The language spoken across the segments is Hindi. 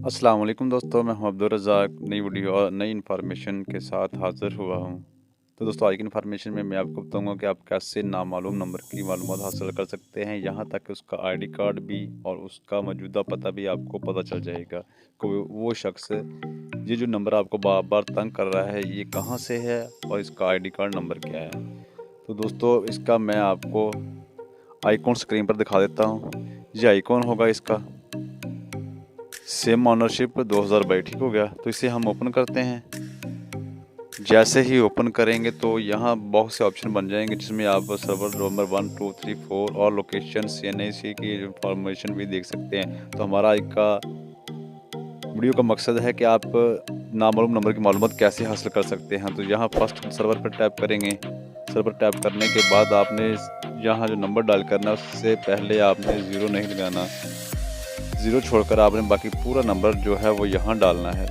अस्सलाम वालेकुम दोस्तों, मैं हूं अब्दुल रज़ाक। नई वीडियो और नई इन्फॉर्मेशन के साथ हाज़िर हुआ हूं। तो दोस्तों, आज की इन्फॉर्मेशन में मैं आपको बताऊंगा कि आप कैसे नामालूम नंबर की मालूमात हासिल कर सकते हैं, यहां तक कि उसका आईडी कार्ड भी और उसका मौजूदा पता भी आपको पता चल जाएगा। कोई वो शख्स ये जो नंबर आपको बार बार तंग कर रहा है, ये कहाँ से है और इसका आईडी कार्ड नंबर क्या है। तो दोस्तों, इसका मैं आपको आइकॉन स्क्रीन पर दिखा देता हूँ। ये आइकॉन होगा इसका, सेम ऑनरशिप 2022, ठीक हो गया। तो इसे हम ओपन करते हैं। जैसे ही ओपन करेंगे तो यहाँ बहुत से ऑप्शन बन जाएंगे, जिसमें आप सर्वर नंबर 1 2 3 4 और लोकेशन cnic की इंफॉर्मेशन भी देख सकते हैं। तो हमारा एक का वीडियो का मकसद है कि आप नामालूम नंबर की मालूमात कैसे हासिल कर सकते हैं। तो यहाँ फर्स्ट सर्वर पर टैप करेंगे। सर्वर टैप करने के बाद आपने यहाँ जो नंबर डायल करना है, उससे पहले आपने ज़ीरो नहीं लगाना। ज़ीरो छोड़कर आपने बाकी पूरा नंबर जो है वो यहाँ डालना है।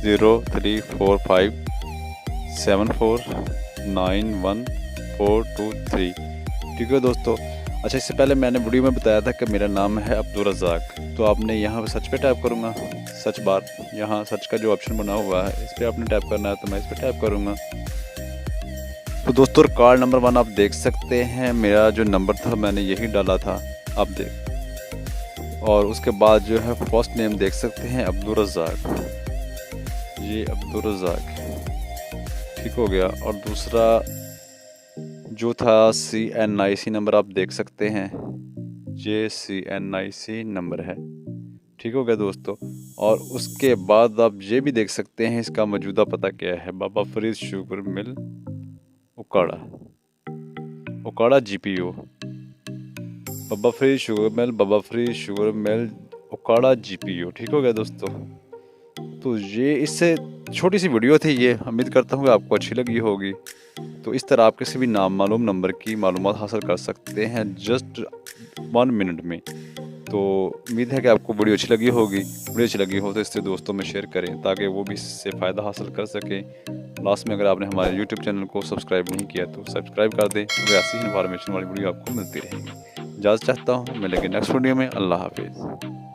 0345749143। ठीक है दोस्तों। अच्छा, इससे पहले मैंने वीडियो में बताया था कि मेरा नाम है अब्दुल रज़ाक। तो आपने यहाँ पे सर्च पे टैप करूँगा, सर्च बार, यहाँ सर्च का जो ऑप्शन बना हुआ है इस पर आपने टैप करना है। तो मैं इस पर टैप करूँगा। तो दोस्तों, कार्ड नंबर 1 आप देख सकते हैं, मेरा जो नंबर था मैंने यही डाला था, आप देख। और उसके बाद जो है फर्स्ट नेम देख सकते हैं अब्दुल रज़ाक, ये अब्दुल रज़ाक, ठीक हो गया। और दूसरा जो था cnic नंबर आप देख सकते हैं, ये cnic नंबर है, ठीक हो गया दोस्तों। और उसके बाद आप ये भी देख सकते हैं इसका मौजूदा पता क्या है। Baba Farid sugar mill Okara GPO, Baba Farid sugar mill Okara GPO, ठीक हो गया दोस्तों। तो ये इससे छोटी सी वीडियो थी, ये उम्मीद करता हूँ कि आपको अच्छी लगी होगी। तो इस तरह आप किसी भी नामालूम नंबर की मालूमात हासिल कर सकते हैं जस्ट 1 मिनट में। तो उम्मीद है कि आपको वीडियो अच्छी लगी होगी। वीडियो अच्छी लगी हो तो इससे दोस्तों में शेयर करें ताकि वो भी इससे फ़ायदा हासिल कर सकें। लास्ट में अगर आपने हमारे YouTube चैनल को सब्सक्राइब नहीं किया तो सब्सक्राइब कर दें, तो ऐसी ही इन्फॉर्मेशन वाली वीडियो आपको मिलती रहेगी। इजाज़त चाहता हूँ, मिलेंगे नेक्स्ट वीडियो में। अल्लाह हाफिज़।